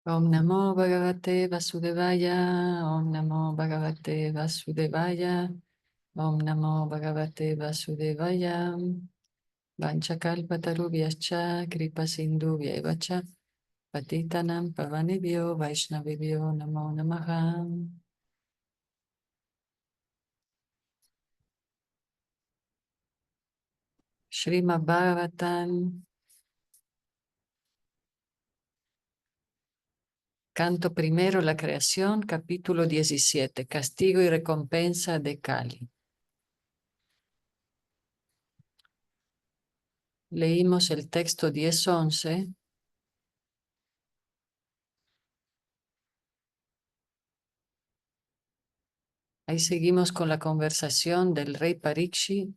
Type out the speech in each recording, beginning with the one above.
Om Namo Bhagavate Vasudevaya, Om Namo Bhagavate Vasudevaya, Om Namo Bhagavate Vasudevaya, Vanchakalpatarubhyascha, Kripa Sindhubhyaevacha, Patitanam Pavanebhyo, Vaishnavibhyo, Namo Namaha. Srimad Bhagavatam, canto primero, la creación, capítulo 17, castigo y recompensa de Kali. Leímos el texto 10:11. Ahí seguimos con la conversación del rey Parikshit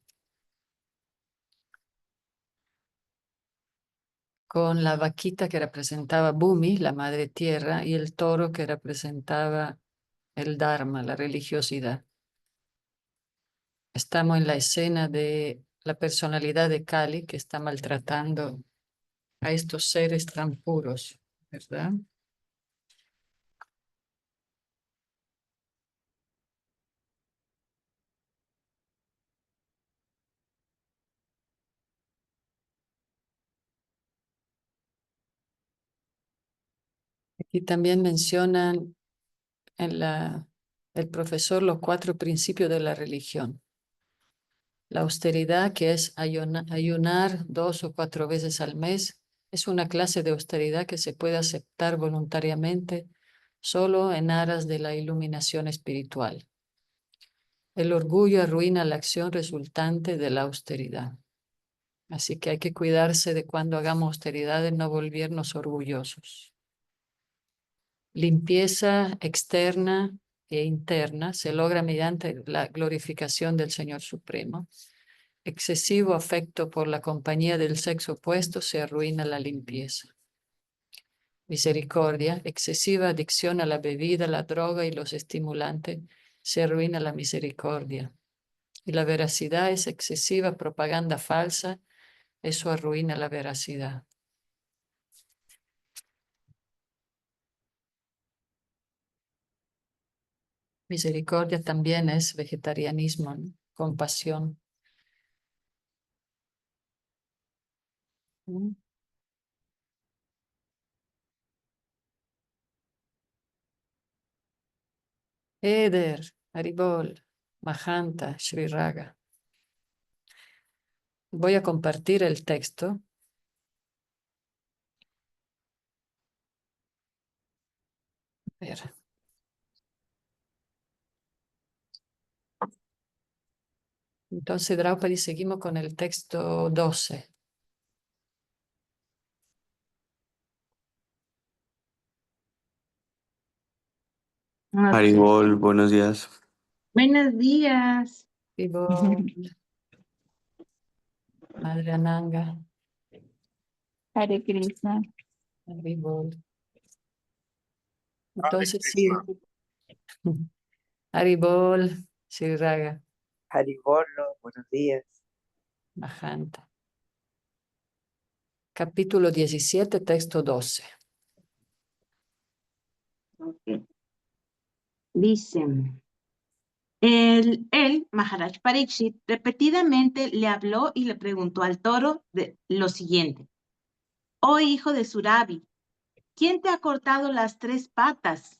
con la vaquita que representaba Bhumi, la madre tierra, y el toro que representaba el Dharma, la religiosidad. Estamos en la escena de la personalidad de Kali que está maltratando a estos seres tan puros, ¿verdad? Aquí también mencionan el profesor los 4 principios de la religión. La austeridad, que es ayunar 2 o 4 veces al mes, es una clase de austeridad que se puede aceptar voluntariamente solo en aras de la iluminación espiritual. El orgullo arruina la acción resultante de la austeridad. Así que hay que cuidarse de cuando hagamos austeridad de no volvernos orgullosos. Limpieza externa e interna se logra mediante la glorificación del Señor Supremo. Excesivo afecto por la compañía del sexo opuesto se arruina la limpieza. Misericordia, excesiva adicción a la bebida, la droga y los estimulantes se arruina la misericordia. Y la veracidad es excesiva propaganda falsa, eso arruina la veracidad. Misericordia también es vegetarianismo, ¿no? Compasión. Eder, Haribol, Mahanta, Sri Raga. Voy a compartir el texto. A ver. Entonces, Draupadi, seguimos con el texto 12. Haribol, buenos días. Buenos días. Haribol, Madre Ananga, Hare Krishna. Haribol. Entonces, sí. Haribol, Sri Raga, Haribolo, buenos días. Mahanta. Capítulo 17, texto 12. Okay. Dice, el Maharaj Parikshit repetidamente le habló y le preguntó al toro lo siguiente. Oh hijo de Surabi, ¿quién te ha cortado las 3 patas?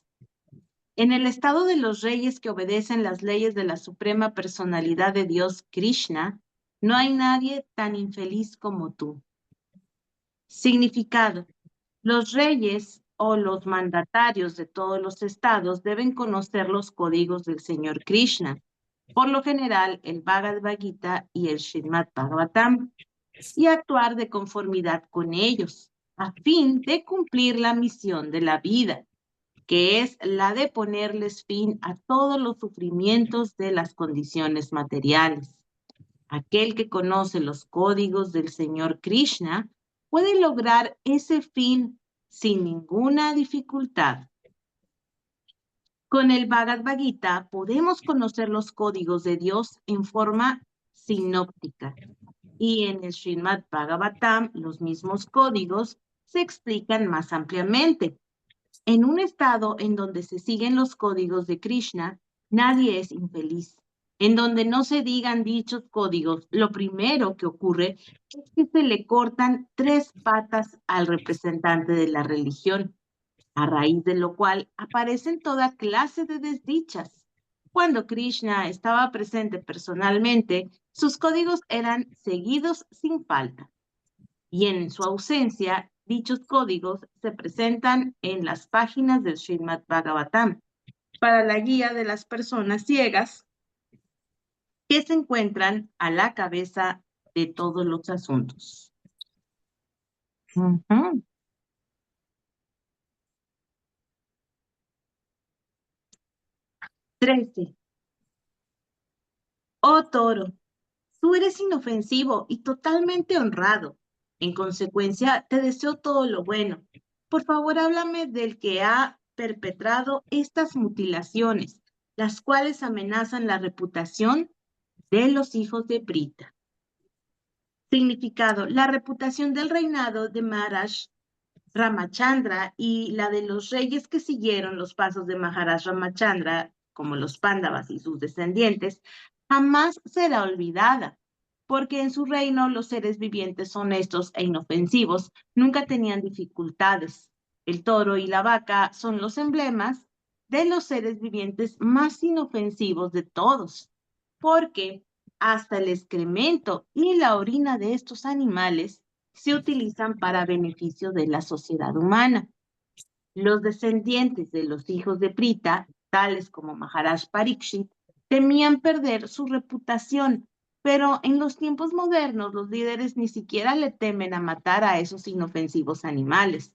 En el estado de los reyes que obedecen las leyes de la suprema personalidad de Dios, Krishna, no hay nadie tan infeliz como tú. Significado. Los reyes o los mandatarios de todos los estados deben conocer los códigos del Señor Krishna, por lo general el Bhagavad Gita y el Srimad Bhagavatam, y actuar de conformidad con ellos, a fin de cumplir la misión de la vida, que es la de ponerles fin a todos los sufrimientos de las condiciones materiales. Aquel que conoce los códigos del Señor Krishna puede lograr ese fin sin ninguna dificultad. Con el Bhagavad Gita podemos conocer los códigos de Dios en forma sinóptica. Y en el Srimad Bhagavatam los mismos códigos se explican más ampliamente. En un estado en donde se siguen los códigos de Krishna, nadie es infeliz. En donde no se digan dichos códigos, lo primero que ocurre es que se le cortan 3 patas al representante de la religión, a raíz de lo cual aparecen toda clase de desdichas. Cuando Krishna estaba presente personalmente, sus códigos eran seguidos sin falta. Y en su ausencia, dichos códigos se presentan en las páginas del Srimad Bhagavatam para la guía de las personas ciegas que se encuentran a la cabeza de todos los asuntos. 13. Oh toro, tú eres inofensivo y totalmente honrado. En consecuencia, te deseo todo lo bueno. Por favor, háblame del que ha perpetrado estas mutilaciones, las cuales amenazan la reputación de los hijos de Prita. Significado: la reputación del reinado de Maharaj Ramachandra y la de los reyes que siguieron los pasos de Maharaj Ramachandra, como los Pándavas y sus descendientes, jamás será olvidada, porque en su reino los seres vivientes honestos e inofensivos nunca tenían dificultades. El toro y la vaca son los emblemas de los seres vivientes más inofensivos de todos, porque hasta el excremento y la orina de estos animales se utilizan para beneficio de la sociedad humana. Los descendientes de los hijos de Prita, tales como Maharaj Parikshit, temían perder su reputación, pero en los tiempos modernos los líderes ni siquiera le temen a matar a esos inofensivos animales.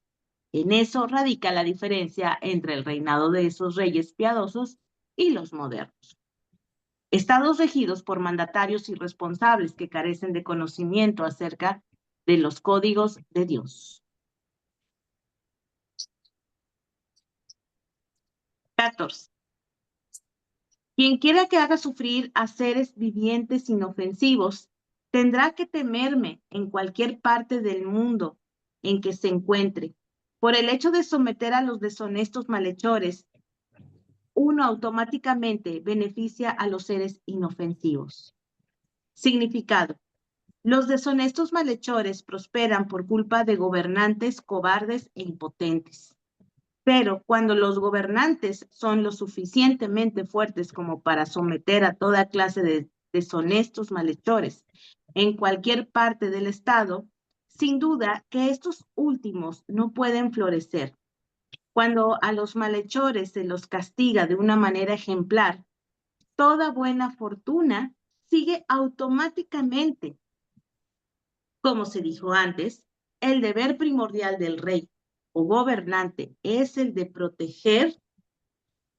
En eso radica la diferencia entre el reinado de esos reyes piadosos y los modernos. Estados regidos por mandatarios irresponsables que carecen de conocimiento acerca de los códigos de Dios. 14. Quien quiera que haga sufrir a seres vivientes inofensivos, tendrá que temerme en cualquier parte del mundo en que se encuentre. Por el hecho de someter a los deshonestos malhechores, uno automáticamente beneficia a los seres inofensivos. Significado: los deshonestos malhechores prosperan por culpa de gobernantes cobardes e impotentes. Pero cuando los gobernantes son lo suficientemente fuertes como para someter a toda clase de deshonestos malhechores en cualquier parte del estado, sin duda que estos últimos no pueden florecer. Cuando a los malhechores se los castiga de una manera ejemplar, toda buena fortuna sigue automáticamente. Como se dijo antes, el deber primordial del rey o gobernante es el de proteger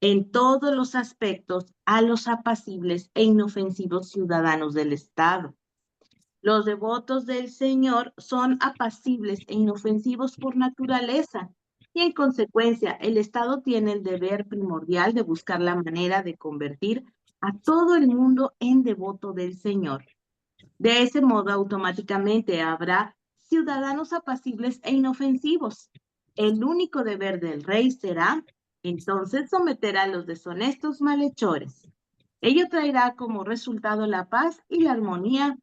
en todos los aspectos a los apacibles e inofensivos ciudadanos del Estado. Los devotos del Señor son apacibles e inofensivos por naturaleza y en consecuencia el Estado tiene el deber primordial de buscar la manera de convertir a todo el mundo en devoto del Señor. De ese modo, automáticamente habrá ciudadanos apacibles e inofensivos. El único deber del rey será, entonces, someter a los deshonestos malhechores. Ello traerá como resultado la paz y la armonía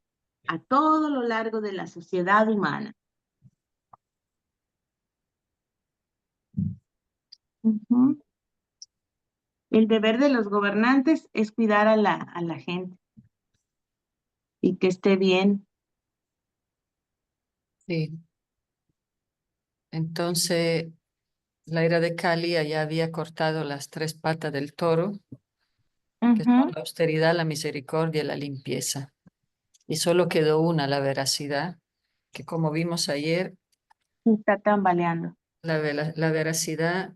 a todo lo largo de la sociedad humana. El deber de los gobernantes es cuidar a la gente y que esté bien. Sí. Entonces, la era de Kali ya había cortado las 3 patas del toro, que son la austeridad, la misericordia y la limpieza. Y solo quedó una, la veracidad, que como vimos ayer, Está tambaleando. la veracidad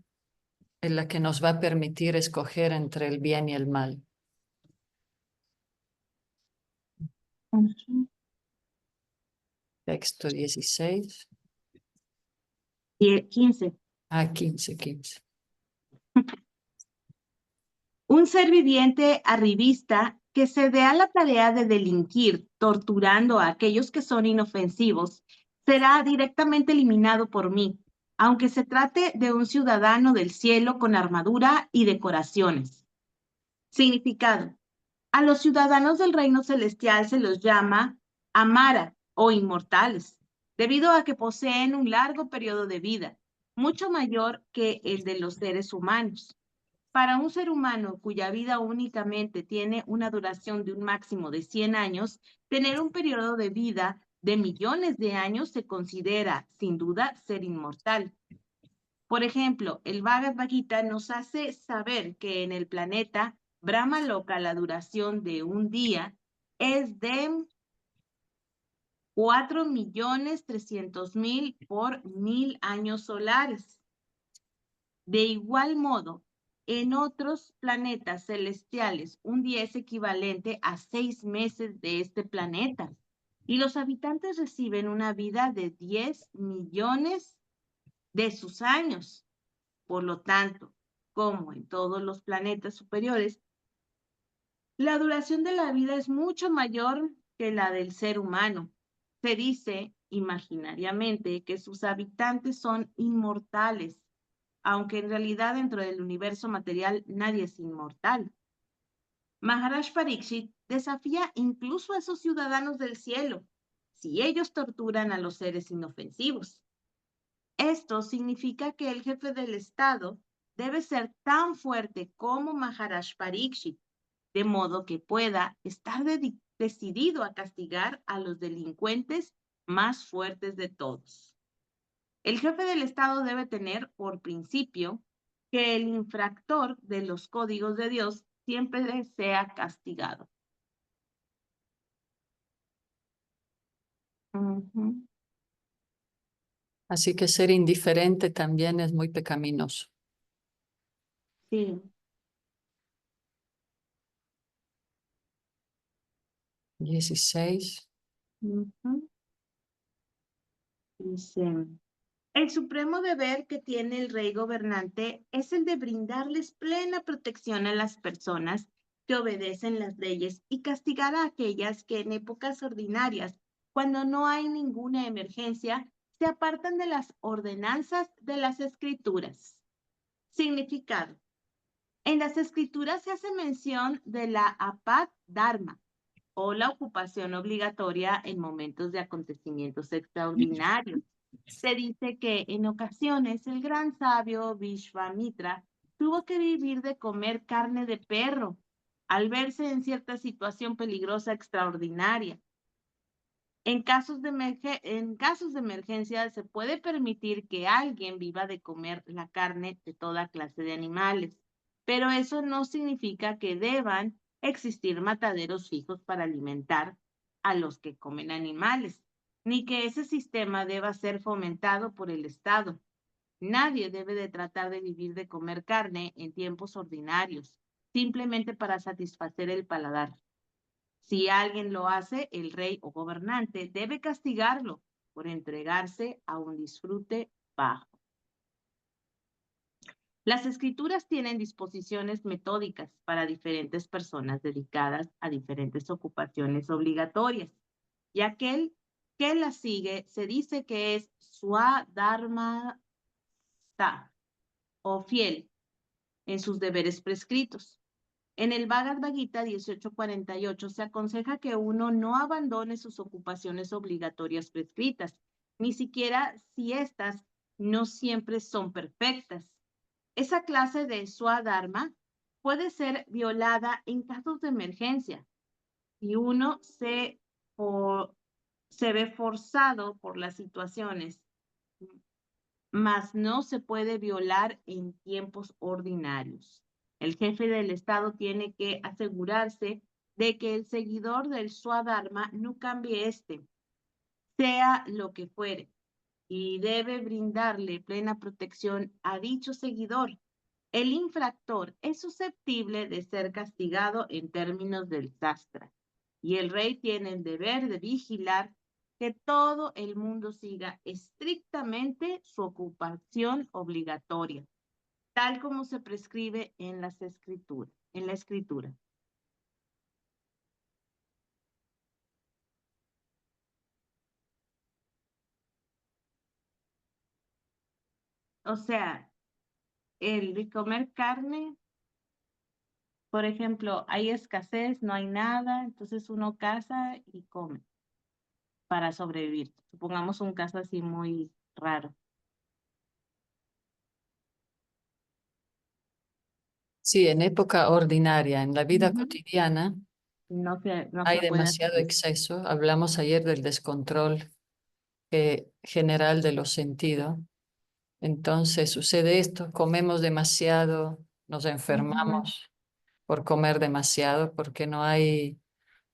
es la que nos va a permitir escoger entre el bien y el mal. Texto 16. 15. 15. Un ser viviente arribista que se dé a la tarea de delinquir, torturando a aquellos que son inofensivos, será directamente eliminado por mí, aunque se trate de un ciudadano del cielo con armadura y decoraciones. Significado. A los ciudadanos del reino celestial se los llama Amara o inmortales, debido a que poseen un largo periodo de vida, mucho mayor que el de los seres humanos. Para un ser humano cuya vida únicamente tiene una duración de un máximo de 100 años, tener un periodo de vida de millones de años se considera, sin duda, ser inmortal. Por ejemplo, el Bhagavad Gita nos hace saber que en el planeta Brahma Loka la duración de un día es de 4.300.000 por 1.000 años solares. De igual modo, en otros planetas celestiales, un día es equivalente a 6 meses de este planeta. Y los habitantes reciben una vida de 10 millones de sus años. Por lo tanto, como en todos los planetas superiores, la duración de la vida es mucho mayor que la del ser humano. Se dice imaginariamente que sus habitantes son inmortales, aunque en realidad dentro del universo material nadie es inmortal. Maharaj Pariksit desafía incluso a esos ciudadanos del cielo, si ellos torturan a los seres inofensivos. Esto significa que el jefe del Estado debe ser tan fuerte como Maharaj Pariksit, de modo que pueda estar decidido a castigar a los delincuentes más fuertes de todos. El jefe del Estado debe tener por principio que el infractor de los códigos de Dios siempre sea castigado. Así que ser indiferente también es muy pecaminoso. Sí. 16. Dice, el supremo deber que tiene el rey gobernante es el de brindarles plena protección a las personas que obedecen las leyes y castigar a aquellas que en épocas ordinarias, cuando no hay ninguna emergencia, se apartan de las ordenanzas de las escrituras. Significado. En las escrituras se hace mención de la apat dharma, o la ocupación obligatoria en momentos de acontecimientos extraordinarios. Se dice que en ocasiones el gran sabio Vishvamitra tuvo que vivir de comer carne de perro al verse en cierta situación peligrosa extraordinaria. En casos de emergencia se puede permitir que alguien viva de comer la carne de toda clase de animales, pero eso no significa que deban existir mataderos fijos para alimentar a los que comen animales, ni que ese sistema deba ser fomentado por el Estado. Nadie debe de tratar de vivir de comer carne en tiempos ordinarios, simplemente para satisfacer el paladar. Si alguien lo hace, el rey o gobernante debe castigarlo por entregarse a un disfrute bajo. Las escrituras tienen disposiciones metódicas para diferentes personas dedicadas a diferentes ocupaciones obligatorias, y aquel que las sigue se dice que es swadharmata o fiel en sus deberes prescritos. En el Bhagavad Gita 1848 se aconseja que uno no abandone sus ocupaciones obligatorias prescritas, ni siquiera si éstas no siempre son perfectas. Esa clase de swadharma puede ser violada en casos de emergencia y uno se ve forzado por las situaciones, mas no se puede violar en tiempos ordinarios. El jefe del Estado tiene que asegurarse de que el seguidor del Swadharma no cambie sea lo que fuere, y debe brindarle plena protección a dicho seguidor. El infractor es susceptible de ser castigado en términos del sastra, y el rey tiene el deber de vigilar que todo el mundo siga estrictamente su ocupación obligatoria, tal como se prescribe en la escritura. O sea, el de comer carne, por ejemplo, hay escasez, no hay nada, entonces uno caza y come para sobrevivir. Supongamos un caso así muy raro. Sí, en época ordinaria, en la vida Ujú. cotidiana, No hay se puede hacer demasiado eso. exceso. Hablamos ayer del descontrol general de los sentidos. Entonces sucede esto, comemos demasiado, nos Ujú. enfermamos por comer demasiado, porque no hay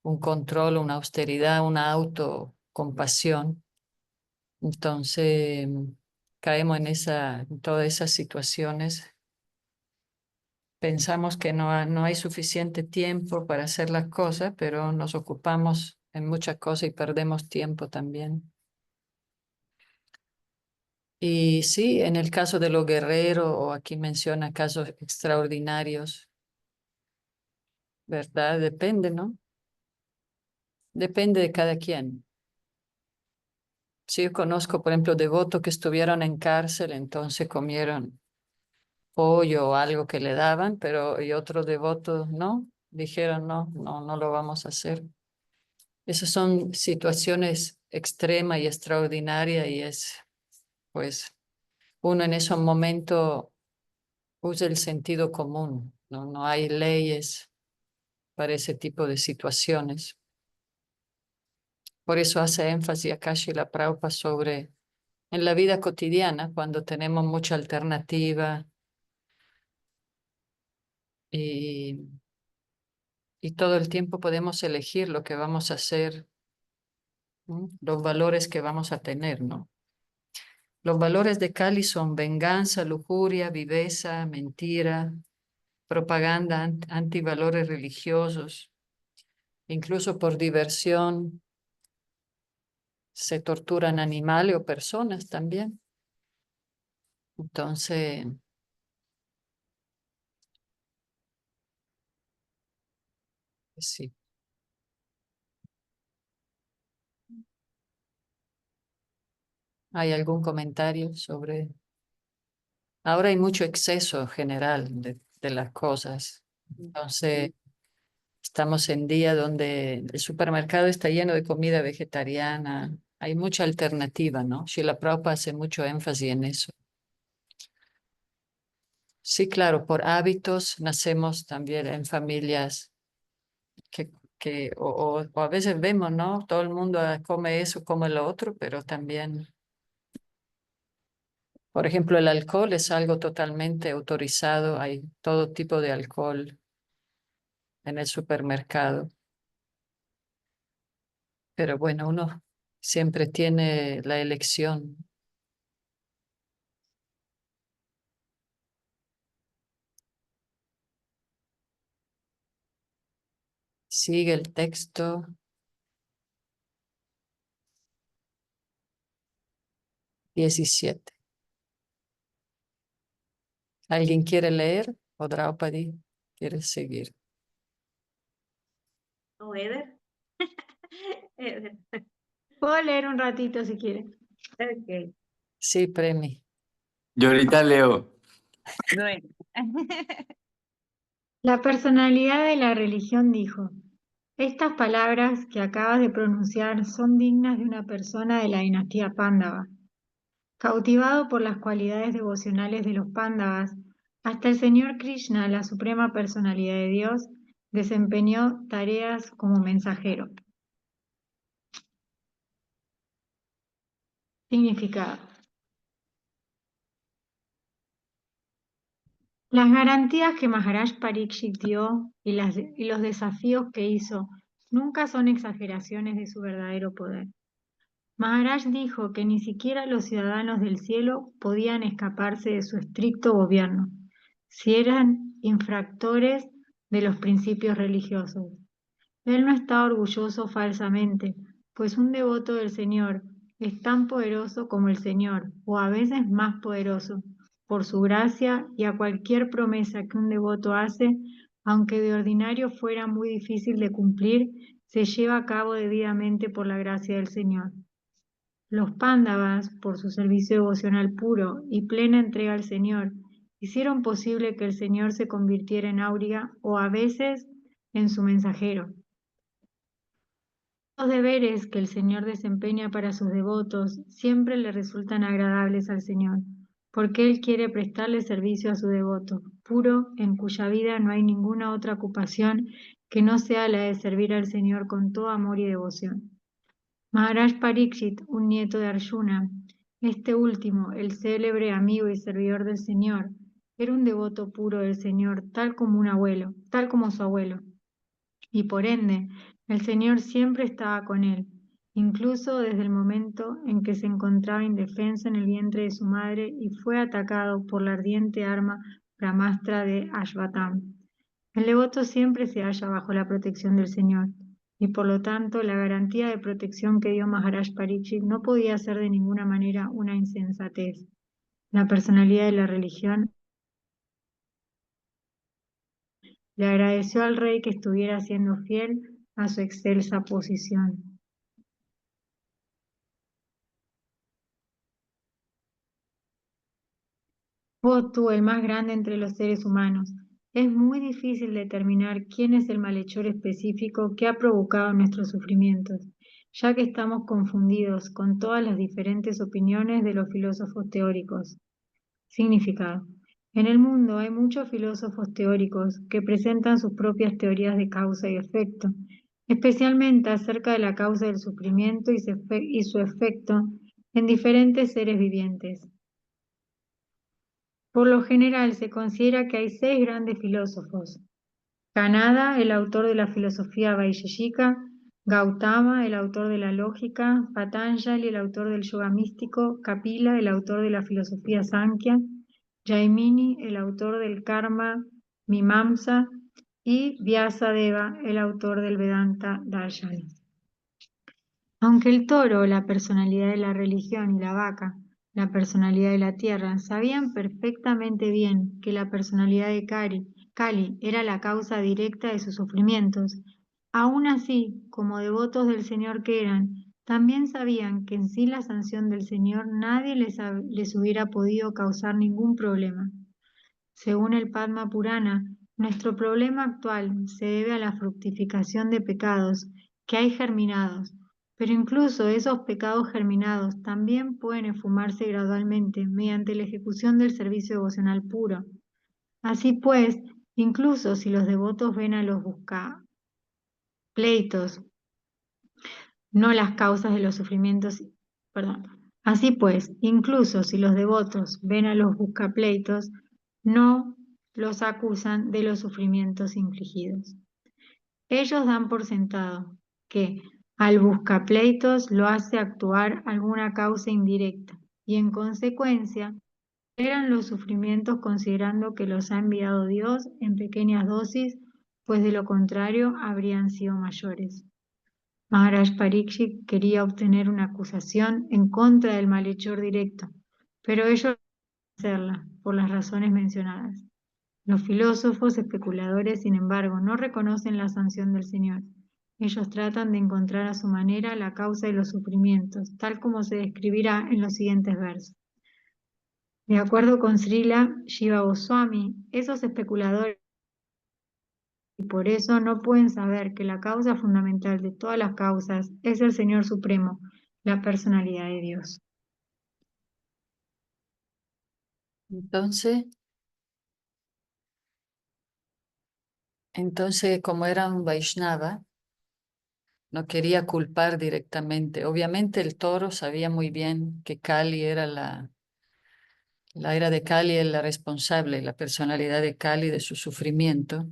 un control, una austeridad, una autocompasión. Entonces caemos en todas esas situaciones. Pensamos que no hay suficiente tiempo para hacer las cosas, pero nos ocupamos en muchas cosas y perdemos tiempo también. Y sí, en el caso de los guerreros, o aquí menciona casos extraordinarios, ¿verdad? Depende, ¿no? Depende de cada quien. Sí, yo conozco, por ejemplo, devotos que estuvieron en cárcel, entonces comieron pollo o algo que le daban, pero y otros devotos no, dijeron no lo vamos a hacer. Esas son situaciones extremas y extraordinarias y pues, uno en esos momentos usa el sentido común, ¿no? No hay leyes para ese tipo de situaciones. Por eso hace énfasis acá Shila Prabhupada sobre en la vida cotidiana, cuando tenemos mucha alternativa y, y todo el tiempo podemos elegir lo que vamos a hacer, ¿no? Los valores que vamos a tener, ¿no? Los valores de Kali son venganza, lujuria, viveza, mentira, propaganda, antivalores religiosos, incluso por diversión se torturan animales o personas también. Entonces, pues sí. ¿Hay algún comentario sobre? Ahora hay mucho exceso general de las cosas. Entonces, estamos en día donde el supermercado está lleno de comida vegetariana. Hay mucha alternativa, ¿no? Shila Prabhupada hace mucho énfasis en eso. Sí, claro, por hábitos nacemos también en familias que, o a veces vemos, ¿no? Todo el mundo come eso, come lo otro, pero también, por ejemplo, el alcohol es algo totalmente autorizado. Hay todo tipo de alcohol en el supermercado. Pero bueno, uno siempre tiene la elección. Sigue el texto 17. ¿Alguien quiere leer? ¿O Draupadi quiere seguir? ¿O Eder? Eder. Puedo leer un ratito si quieren. Ok. Sí, Premi. Yo ahorita leo. Bueno. La personalidad de la religión dijo: estas palabras que acabas de pronunciar son dignas de una persona de la dinastía Pándava. Cautivado por las cualidades devocionales de los Pándavas, hasta el Señor Krishna, la suprema personalidad de Dios, desempeñó tareas como mensajero. Significado. Las garantías que Maharaj Parikshit dio y los desafíos que hizo nunca son exageraciones de su verdadero poder. Maharaj dijo que ni siquiera los ciudadanos del cielo podían escaparse de su estricto gobierno, si eran infractores de los principios religiosos. Él no está orgulloso falsamente, pues un devoto del Señor es tan poderoso como el Señor, o a veces más poderoso, por su gracia, y a cualquier promesa que un devoto hace, aunque de ordinario fuera muy difícil de cumplir, se lleva a cabo debidamente por la gracia del Señor. Los Pándavas, por su servicio devocional puro y plena entrega al Señor, hicieron posible que el Señor se convirtiera en Auriga o a veces en su mensajero. Los deberes que el Señor desempeña para sus devotos siempre le resultan agradables al Señor, porque Él quiere prestarle servicio a su devoto, puro, en cuya vida no hay ninguna otra ocupación que no sea la de servir al Señor con todo amor y devoción. Maharaj Parikshit, un nieto de Arjuna, este último, el célebre amigo y servidor del Señor, era un devoto puro del Señor, tal como su abuelo, y por ende, el Señor siempre estaba con él, incluso desde el momento en que se encontraba indefenso en el vientre de su madre y fue atacado por la ardiente arma Brahmastra de Ashvatam. El devoto siempre se halla bajo la protección del Señor, y por lo tanto la garantía de protección que dio Maharaj Parikshit no podía ser de ninguna manera una insensatez. La personalidad de la religión le agradeció al rey que estuviera siendo fiel a su excelsa posición. Oh tú, el más grande entre los seres humanos, es muy difícil determinar quién es el malhechor específico que ha provocado nuestros sufrimientos, ya que estamos confundidos con todas las diferentes opiniones de los filósofos teóricos. Significado. En el mundo hay muchos filósofos teóricos que presentan sus propias teorías de causa y efecto, especialmente acerca de la causa del sufrimiento y su efecto en diferentes seres vivientes. Por lo general se considera que hay 6 grandes filósofos: Kanada, el autor de la filosofía Vaisheshika; Gautama, el autor de la lógica; Patanjali, el autor del yoga místico; Kapila, el autor de la filosofía Sankhya; Jaimini, el autor del karma Mimamsa; y Vyasadeva, el autor del Vedanta Darshana. Aunque el toro, la personalidad de la religión, y la vaca, la personalidad de la tierra, sabían perfectamente bien que la personalidad de Kali era la causa directa de sus sufrimientos, aún así, como devotos del Señor que eran, también sabían que sin la sanción del Señor nadie les hubiera podido causar ningún problema. Según el Padma Purana, nuestro problema actual se debe a la fructificación de pecados que hay germinados, pero incluso esos pecados germinados también pueden esfumarse gradualmente mediante la ejecución del servicio devocional puro. Así pues, incluso si los devotos ven a los buscapleitos, no las causas de los sufrimientos, Así pues, incluso si los devotos ven a los buscapleitos, no los acusan de los sufrimientos infligidos. Ellos dan por sentado que al buscapleitos lo hace actuar alguna causa indirecta y en consecuencia toleran los sufrimientos considerando que los ha enviado Dios en pequeñas dosis, pues de lo contrario habrían sido mayores. Maharaj Parikshit quería obtener una acusación en contra del malhechor directo, pero ellos no pueden hacerla por las razones mencionadas. Los filósofos especuladores, sin embargo, no reconocen la sanción del Señor. Ellos tratan de encontrar a su manera la causa de los sufrimientos, tal como se describirá en los siguientes versos. De acuerdo con Srila Jiva Goswami, esos especuladores y por eso no pueden saber que la causa fundamental de todas las causas es el Señor Supremo, la personalidad de Dios. Entonces, como era un Vaishnava, no quería culpar directamente. Obviamente el toro sabía muy bien que Kali era la era de Kali es la responsable, la personalidad de Kali de su sufrimiento,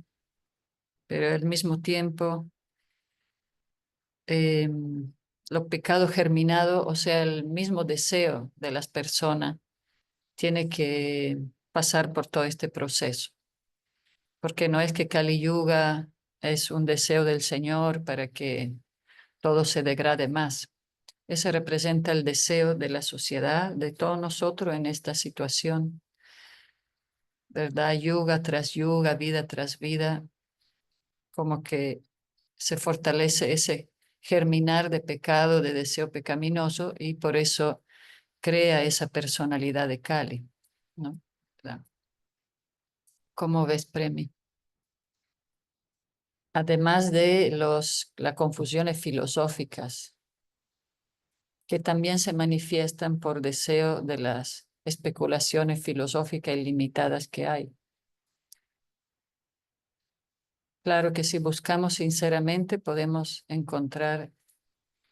pero al mismo tiempo los pecados germinados, o sea, el mismo deseo de las personas, tiene que pasar por todo este proceso, porque no es que Kali Yuga es un deseo del Señor para que todo se degrade más. Ese representa el deseo de la sociedad, de todos nosotros en esta situación, ¿verdad? Yuga tras yuga, vida tras vida, como que se fortalece ese germinar de pecado, de deseo pecaminoso, y por eso crea esa personalidad de Kali, ¿no? ¿Cómo ves, Premi? Además de las confusiones filosóficas, que también se manifiestan por deseo de las especulaciones filosóficas ilimitadas que hay. Claro que si buscamos sinceramente podemos encontrar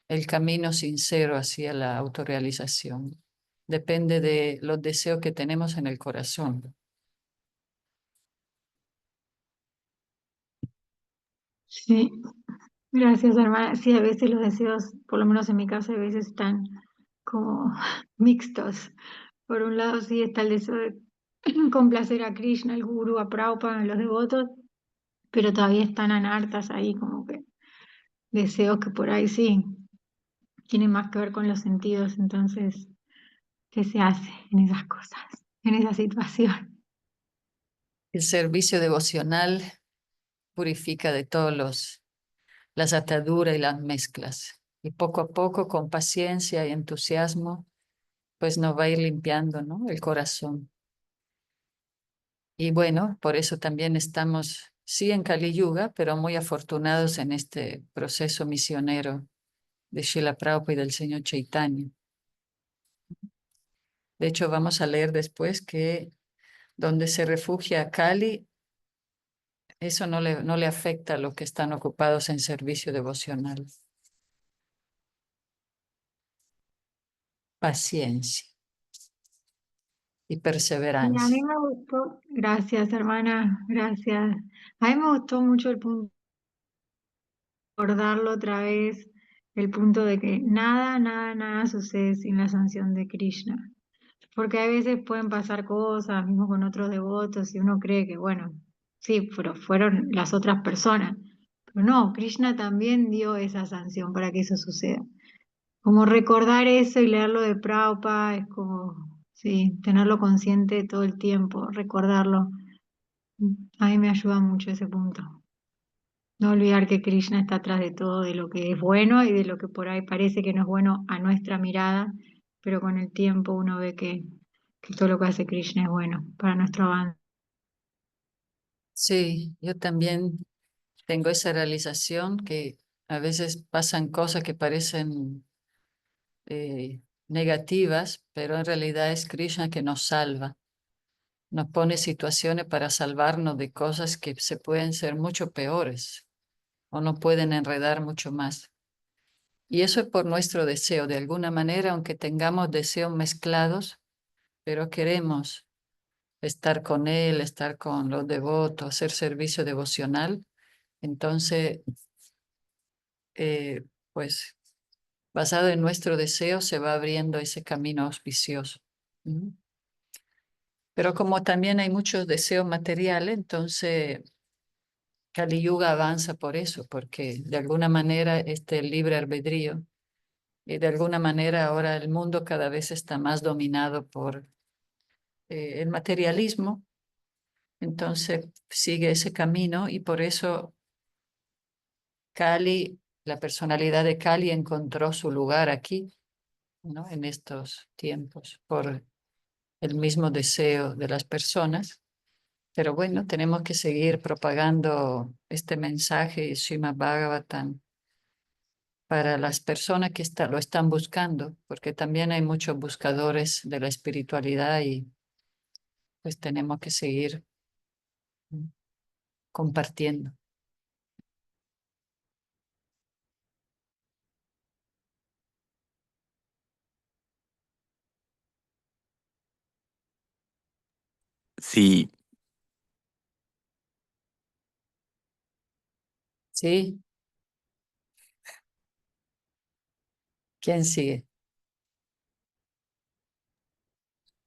el camino sincero hacia la autorrealización. Depende de los deseos que tenemos en el corazón. Sí, gracias, hermana. Sí, a veces los deseos, por lo menos en mi caso, a veces están como mixtos. Por un lado, sí está el deseo de complacer a Krishna, al Guru, a Prabhupada, a los devotos, pero todavía están anartas ahí, como que deseos que por ahí sí tienen más que ver con los sentidos. Entonces, ¿qué se hace en esas cosas, en esa situación? El servicio devocional purifica de todos las ataduras y las mezclas. Y poco a poco, con paciencia y entusiasmo, pues nos va a ir limpiando, ¿no? El corazón. Y bueno, por eso también estamos, sí, en Kali Yuga, pero muy afortunados en este proceso misionero de Srila Prabhupada y del señor Chaitanya. De hecho, vamos a leer después que donde se refugia Kali, eso no le afecta a los que están ocupados en servicio devocional. Paciencia y Y a mí perseverancia. me gustó, gracias hermana, gracias. A mí me gustó mucho el punto, recordarlo otra vez, el punto de que nada sucede sin la sanción de Krishna. Porque a veces pueden pasar cosas, mismo con otros devotos, y uno cree que, bueno, sí, pero fueron las otras personas. Pero no, Krishna también dio esa sanción para que eso suceda. Como recordar eso y leerlo de Prabhupada es como, sí, tenerlo consciente todo el tiempo, recordarlo. A mí me ayuda mucho ese punto. No olvidar que Krishna está atrás de todo, de lo que es bueno y de lo que por ahí parece que no es bueno a nuestra mirada, pero con el tiempo uno ve que todo lo que hace Krishna es bueno para nuestro avance. Sí, yo también tengo esa realización que a veces pasan cosas que parecen negativas, pero en realidad es Krishna que nos salva, nos pone situaciones para salvarnos de cosas que se pueden ser mucho peores o nos pueden enredar mucho más. Y eso es por nuestro deseo, de alguna manera, aunque tengamos deseos mezclados, pero queremos estar con Él, estar con los devotos, hacer servicio devocional. Entonces, eh, pues, basado en nuestro deseo, se va abriendo ese camino auspicioso. Ujú. Pero como también hay muchos deseos materiales, entonces Kali Yuga avanza por eso, porque de alguna manera este libre albedrío, y de alguna manera ahora el mundo cada vez está más dominado por el materialismo, entonces sigue ese camino y por eso Kali, la personalidad de Kali encontró su lugar aquí, ¿no? En estos tiempos, por el mismo deseo de las personas. Pero bueno, tenemos que seguir propagando este mensaje, Srimad Bhagavatam, para las personas que lo están buscando, porque también hay muchos buscadores de la espiritualidad y pues tenemos que seguir compartiendo. Sí, ¿Sí? ¿Quién sigue?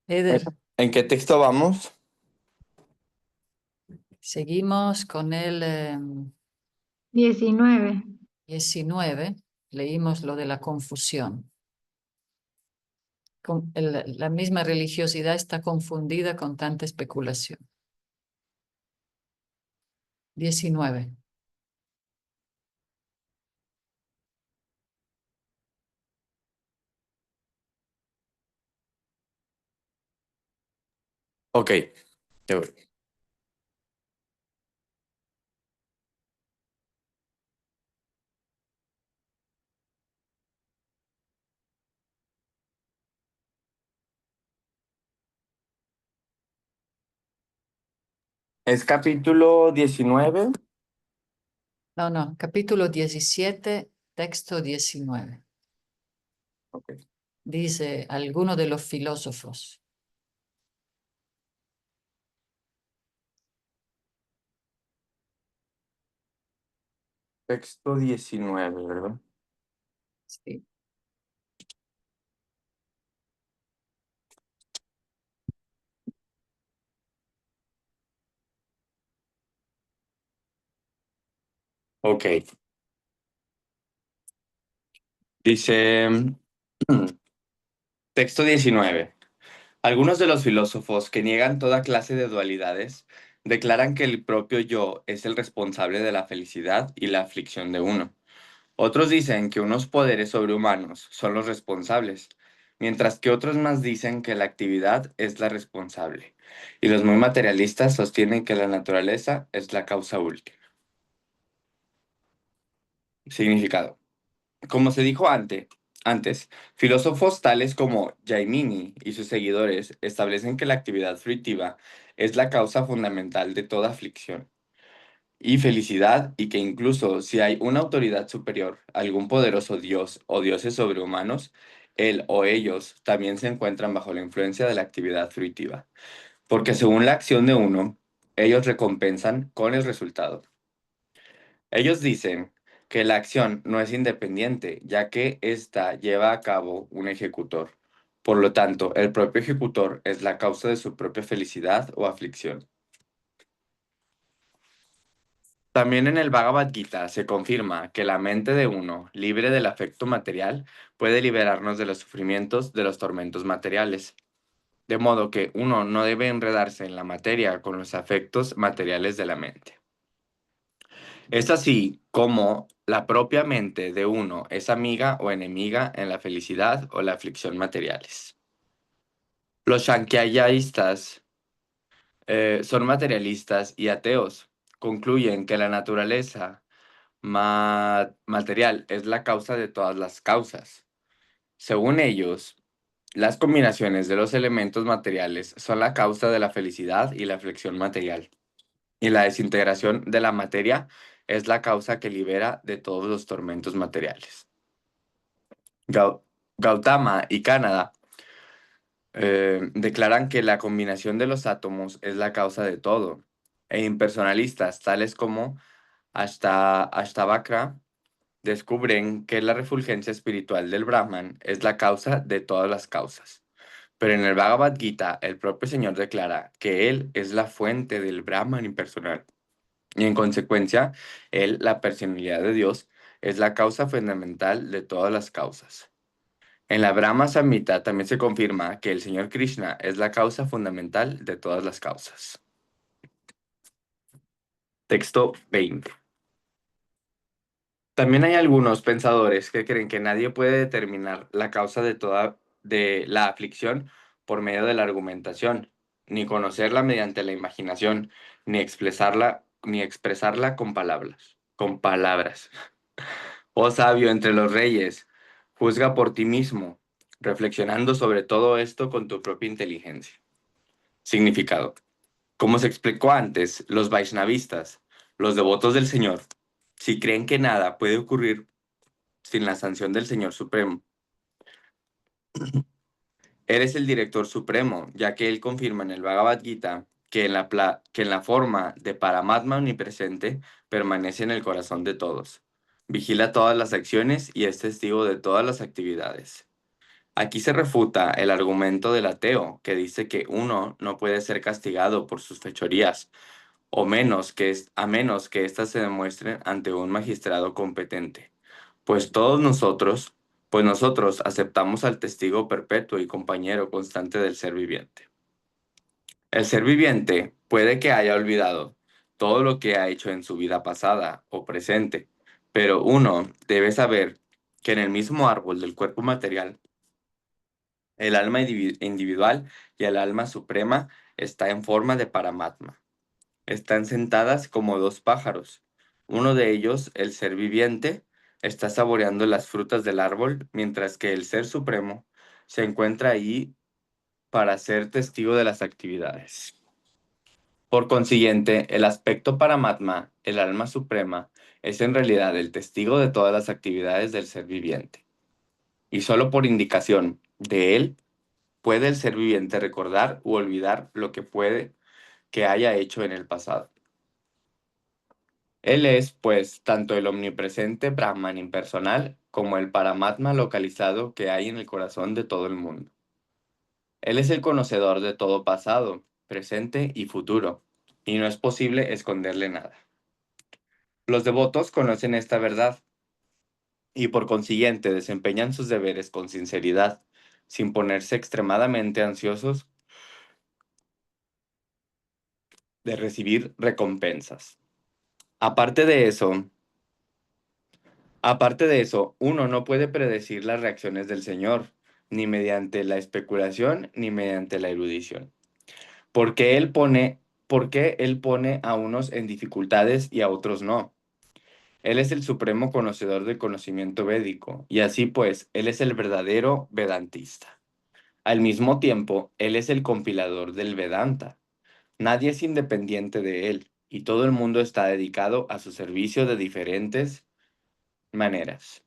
Eder, ¿en qué texto vamos? seguimos con el 19. 19, leímos lo de la confusión. La misma religiosidad está confundida con tanta especulación. 19. Ok, ya voy. Es capítulo 19. No, capítulo 17, texto 19. Ok. Dice alguno de los filósofos. Texto 19, ¿verdad? Sí. Ok. Dice, texto 19. Algunos de los filósofos que niegan toda clase de dualidades declaran que el propio yo es el responsable de la felicidad y la aflicción de uno. Otros dicen que unos poderes sobrehumanos son los responsables, mientras que otros más dicen que la actividad es la responsable. Y los muy materialistas sostienen que la naturaleza es la causa última. Significado. Como se dijo antes, filósofos tales como Jaimini y sus seguidores establecen que la actividad fruitiva es la causa fundamental de toda aflicción y felicidad, y que incluso si hay una autoridad superior, algún poderoso dios o dioses sobrehumanos, él o ellos también se encuentran bajo la influencia de la actividad fruitiva, porque según la acción de uno, ellos recompensan con el resultado. Ellos dicen que la acción no es independiente, ya que ésta lleva a cabo un ejecutor. Por lo tanto, el propio ejecutor es la causa de su propia felicidad o aflicción. También en el Bhagavad Gita se confirma que la mente de uno, libre del afecto material, puede liberarnos de los sufrimientos de los tormentos materiales. De modo que uno no debe enredarse en la materia con los afectos materiales de la mente. Es así como la propia mente de uno es amiga o enemiga en la felicidad o la aflicción materiales. Los Shankyaistas son materialistas y ateos. Concluyen que la naturaleza material es la causa de todas las causas. Según ellos, las combinaciones de los elementos materiales son la causa de la felicidad y la aflicción material, y la desintegración de la materia es la causa que libera de todos los tormentos materiales. Gautama y Kanada declaran que la combinación de los átomos es la causa de todo, e impersonalistas tales como Ashtavakra descubren que la refulgencia espiritual del Brahman es la causa de todas las causas. Pero en el Bhagavad Gita, el propio Señor declara que Él es la fuente del Brahman impersonal. Y en consecuencia, Él, la personalidad de Dios, es la causa fundamental de todas las causas. En la Brahma Samhita también se confirma que el Señor Krishna es la causa fundamental de todas las causas. Texto 20. También hay algunos pensadores que creen que nadie puede determinar la causa de la aflicción por medio de la argumentación, ni conocerla mediante la imaginación, ni expresarla con palabras. Oh sabio entre los reyes, juzga por ti mismo, reflexionando sobre todo esto con tu propia inteligencia. Significado. Como se explicó antes, los Vaishnavistas, los devotos del Señor, si creen que nada puede ocurrir sin la sanción del Señor Supremo, eres el director supremo, ya que él confirma en el Bhagavad Gita que en la forma de Paramatma omnipresente permanece en el corazón de todos. Vigila todas las acciones y es testigo de todas las actividades. Aquí se refuta el argumento del ateo, que dice que uno no puede ser castigado por sus fechorías, a menos que éstas se demuestren ante un magistrado competente. Pues nosotros aceptamos al testigo perpetuo y compañero constante del ser viviente. El ser viviente puede que haya olvidado todo lo que ha hecho en su vida pasada o presente, pero uno debe saber que en el mismo árbol del cuerpo material El alma individual y el alma suprema está en forma de Paramatma. Están sentadas como dos pájaros. Uno de ellos, el ser viviente, está saboreando las frutas del árbol, mientras que el ser supremo se encuentra ahí para ser testigo de las actividades. Por consiguiente, el aspecto Paramatma, el alma suprema, es en realidad el testigo de todas las actividades del ser viviente. Y solo por indicación de él puede el ser viviente recordar u olvidar lo que puede que haya hecho en el pasado. Él es, pues, tanto el omnipresente Brahman impersonal como el Paramatma localizado que hay en el corazón de todo el mundo. Él es el conocedor de todo pasado, presente y futuro, y no es posible esconderle nada. Los devotos conocen esta verdad y por consiguiente desempeñan sus deberes con sinceridad, sin ponerse extremadamente ansiosos de recibir recompensas. Aparte de eso, uno no puede predecir las reacciones del Señor, ni mediante la especulación, ni mediante la erudición. Porque Él pone a unos en dificultades y a otros no. Él es el supremo conocedor del conocimiento védico, y así pues, Él es el verdadero vedantista. Al mismo tiempo, Él es el compilador del Vedanta. Nadie es independiente de Él, y todo el mundo está dedicado a su servicio de diferentes maneras.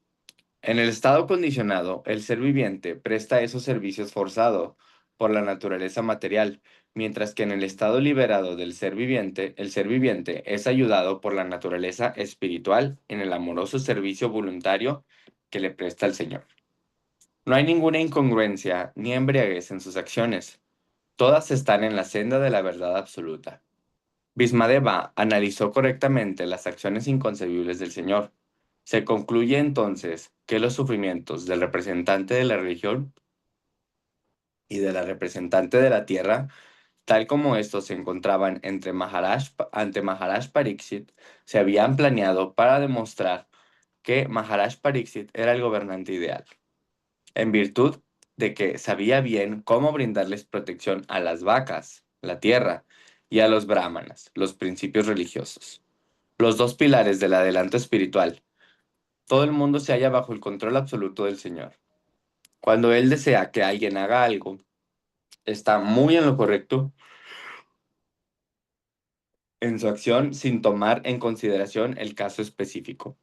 En el estado condicionado, el ser viviente presta esos servicios forzado por la naturaleza material, mientras que en el estado liberado del ser viviente, el ser viviente es ayudado por la naturaleza espiritual en el amoroso servicio voluntario que le presta el Señor. No hay ninguna incongruencia ni embriaguez en sus acciones. Todas están en la senda de la verdad absoluta. Bhismadeva analizó correctamente las acciones inconcebibles del Señor. Se concluye entonces que los sufrimientos del representante de la religión y de la representante de la tierra, tal como estos se encontraban ante Maharaj Pariksit, se habían planeado para demostrar que Maharaj Pariksit era el gobernante ideal, en virtud de que sabía bien cómo brindarles protección a las vacas, la tierra, y a los brahmanas, los principios religiosos. Los dos pilares del adelanto espiritual. Todo el mundo se halla bajo el control absoluto del Señor. Cuando Él desea que alguien haga algo, está muy en lo correcto en su acción sin tomar en consideración el caso específico.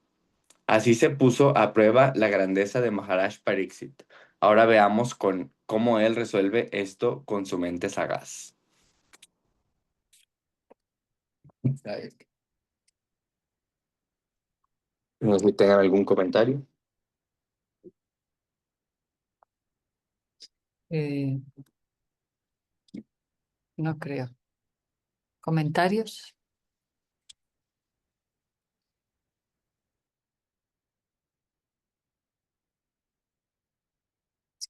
Así se puso a prueba la grandeza de Maharaj Pariksit. Ahora veamos cómo él resuelve esto con su mente sagaz. No sé si tengan algún comentario. Eh, no creo. ¿Comentarios?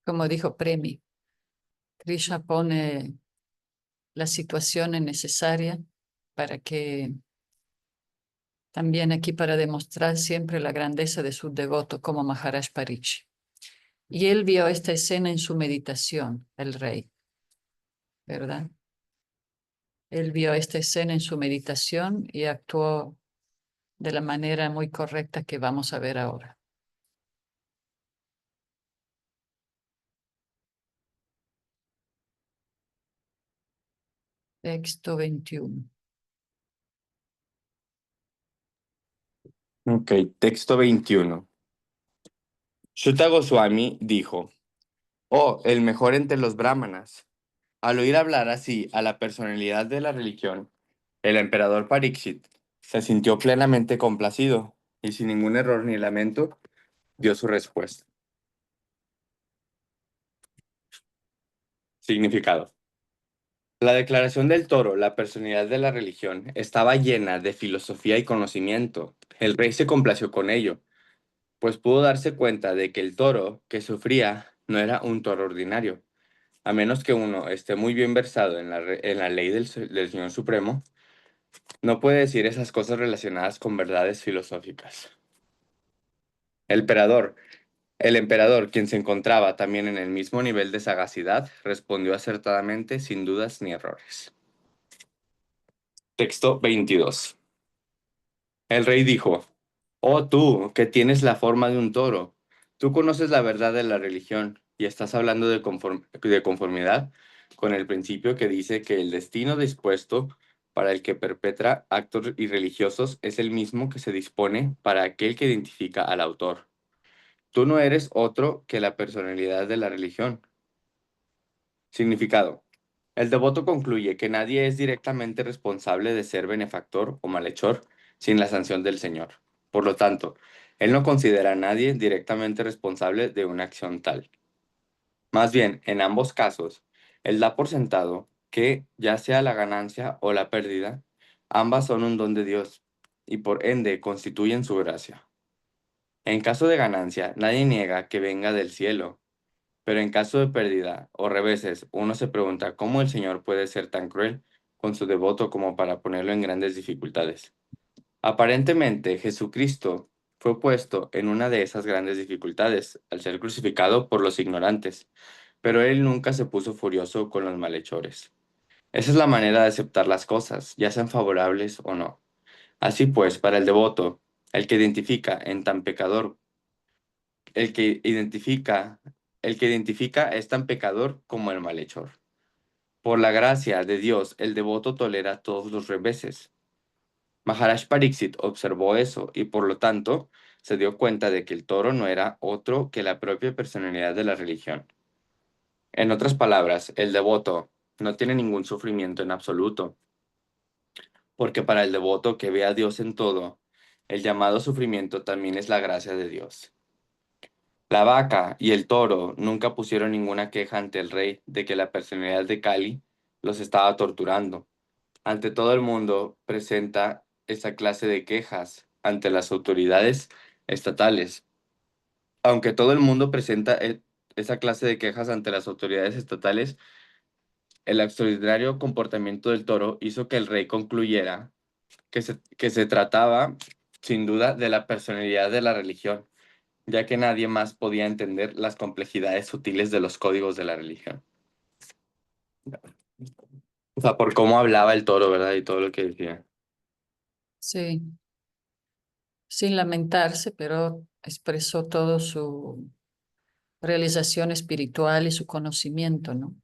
Como dijo Premi, Krishna pone las situaciones necesarias para que también aquí para demostrar siempre la grandeza de sus devotos como Maharaj Pariksit. Y él vio esta escena en su meditación, el rey, ¿verdad? Él vio esta escena en su meditación y actuó de la manera muy correcta que vamos a ver ahora. Texto 21. Ok, texto 21. Shuta Goswami dijo, oh, el mejor entre los brahmanas. Al oír hablar así a la personalidad de la religión, el emperador Pariksit se sintió plenamente complacido y sin ningún error ni lamento dio su respuesta. Significado. La declaración del toro, la personalidad de la religión, estaba llena de filosofía y conocimiento. El rey se complació con ello, pues pudo darse cuenta de que el toro que sufría no era un toro ordinario. A menos que uno esté muy bien versado en la ley del Señor Supremo, no puede decir esas cosas relacionadas con verdades filosóficas. El emperador, El emperador, quien se encontraba también en el mismo nivel de sagacidad, respondió acertadamente, sin dudas ni errores. Texto 22. El rey dijo: Oh tú, que tienes la forma de un toro, tú conoces la verdad de la religión y estás hablando de conformidad con el principio que dice que el destino dispuesto para el que perpetra actos irreligiosos es el mismo que se dispone para aquel que identifica al autor. Tú no eres otro que la personalidad de la religión. Significado. El devoto concluye que nadie es directamente responsable de ser benefactor o malhechor sin la sanción del Señor. Por lo tanto, él no considera a nadie directamente responsable de una acción tal. Más bien, en ambos casos, él da por sentado que, ya sea la ganancia o la pérdida, ambas son un don de Dios y por ende constituyen su gracia. En caso de ganancia, nadie niega que venga del cielo, pero en caso de pérdida o reveses, uno se pregunta cómo el Señor puede ser tan cruel con su devoto como para ponerlo en grandes dificultades. Aparentemente, Jesucristo fue puesto en una de esas grandes dificultades al ser crucificado por los ignorantes, pero él nunca se puso furioso con los malhechores. Esa es la manera de aceptar las cosas, ya sean favorables o no. Así pues, para el devoto, el que identifica en tan pecador el que identifica, el que identifica es tan pecador como el malhechor. Por la gracia de Dios, el devoto tolera todos los reveses. Maharaj Pariksit observó eso y por lo tanto se dio cuenta de que el toro no era otro que la propia personalidad de la religión. En otras palabras, el devoto no tiene ningún sufrimiento en absoluto, porque para el devoto que ve a Dios en todo, el llamado sufrimiento también es la gracia de Dios. La vaca y el toro nunca pusieron ninguna queja ante el rey de que la personalidad de Kali los estaba torturando. Ante todo el mundo presenta esa clase de quejas ante las autoridades estatales. Aunque todo el mundo presenta esa clase de quejas ante las autoridades estatales, el extraordinario comportamiento del toro hizo que el rey concluyera que se trataba, sin duda, de la personalidad de la religión, ya que nadie más podía entender las complejidades sutiles de los códigos de la religión. O sea, por cómo hablaba el toro, ¿verdad? Y todo lo que decía. Sí, sin lamentarse, pero expresó todo su realización espiritual y su conocimiento, ¿no?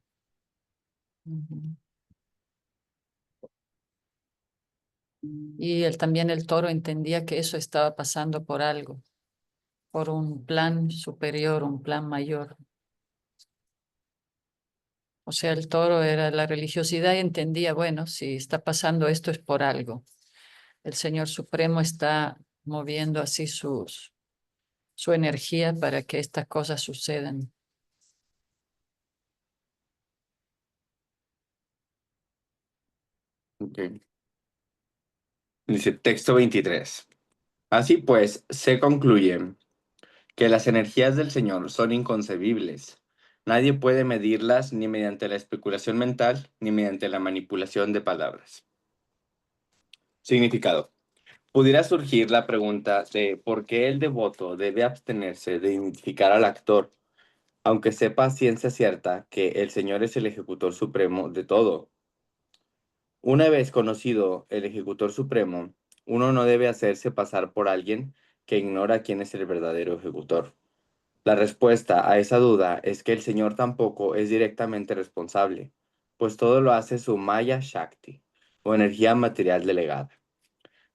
Ujú. Y él, también el toro entendía que eso estaba pasando por algo, por un plan superior, un plan mayor. O sea, el toro era la religiosidad y entendía, bueno, si está pasando esto es por algo. El Señor Supremo está moviendo así su energía para que estas cosas sucedan. Okay. Dice texto 23. Así pues, se concluye que las energías del Señor son inconcebibles. Nadie puede medirlas ni mediante la especulación mental ni mediante la manipulación de palabras. Significado. Pudiera surgir la pregunta de por qué el devoto debe abstenerse de identificar al actor, aunque sepa a ciencia cierta que el Señor es el ejecutor supremo de todo. Una vez conocido el ejecutor supremo, uno no debe hacerse pasar por alguien que ignora quién es el verdadero ejecutor. La respuesta a esa duda es que el Señor tampoco es directamente responsable, pues todo lo hace su Maya Shakti, o energía material delegada.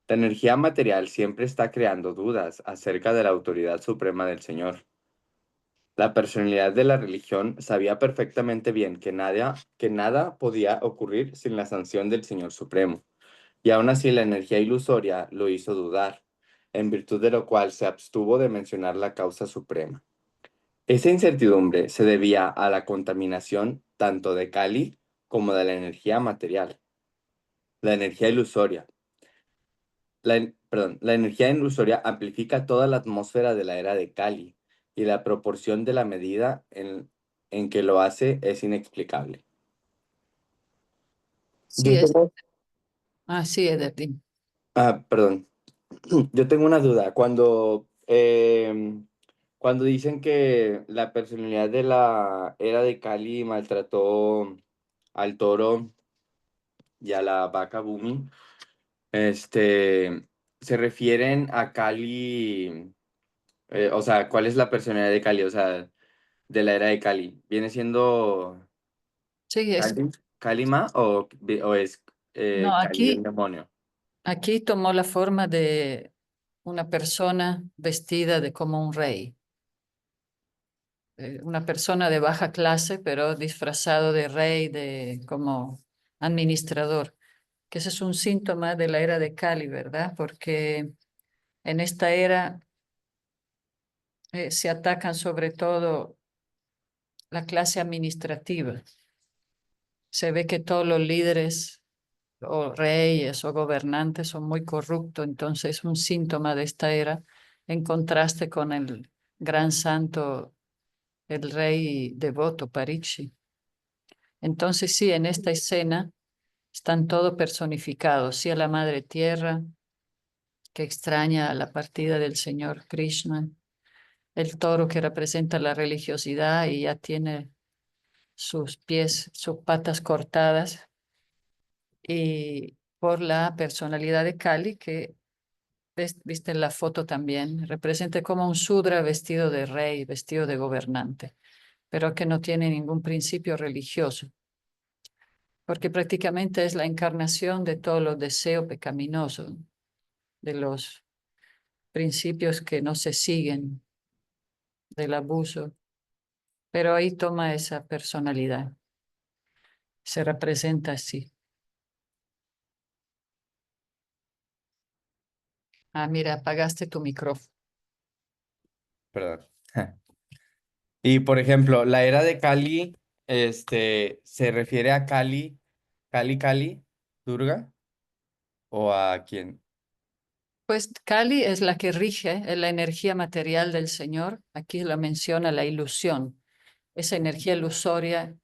La energía material siempre está creando dudas acerca de la autoridad suprema del Señor. La personalidad de la religión sabía perfectamente bien que nada podía ocurrir sin la sanción del Señor Supremo, y aún así la energía ilusoria lo hizo dudar, en virtud de lo cual se abstuvo de mencionar la causa suprema. Esa incertidumbre se debía a la contaminación tanto de Kali como de la energía material, la energía ilusoria. La energía ilusoria amplifica toda la atmósfera de la era de Kali y la proporción de la medida en que lo hace es inexplicable. Sí, Yo tengo, así es, Edwin. perdón. Yo tengo una duda. Cuando Cuando dicen que la personalidad de la era de Cali maltrató al toro y a la vaca Bumi, se refieren a Cali, o sea, ¿cuál es la personalidad de Cali? O sea, de la era de Cali. ¿Viene siendo Sí, Cali, Calima o es no, Cali el demonio? aquí tomó la forma de una persona vestida de como un rey, una persona de baja clase, pero disfrazado de rey, de como administrador, que ese es un síntoma de la era de Cali, ¿verdad? Porque en esta era se atacan sobre todo la clase administrativa. Se ve que todos los líderes o reyes o gobernantes son muy corruptos, entonces es un síntoma de esta era en contraste con el gran santo, el rey devoto Parikshit. Entonces sí, en esta escena están todos personificados, sí a la Madre Tierra, que extraña la partida del Señor Krishna, el toro que representa la religiosidad y ya tiene sus pies, sus patas cortadas, y por la personalidad de Kali, que viste en la foto también, representa como un Sudra vestido de rey, vestido de gobernante, pero que no tiene ningún principio religioso, porque prácticamente es la encarnación de todos los deseos pecaminosos, de los principios que no se siguen, del abuso, pero ahí toma esa personalidad, se representa así. Ah, mira, apagaste tu micrófono. Perdón. Y por ejemplo, la era de Cali, ¿se refiere a Cali, Durga? ¿O a quién? Pues Kali es la que rige, es la energía material del Señor. Aquí la menciona la ilusión, esa energía ilusoria,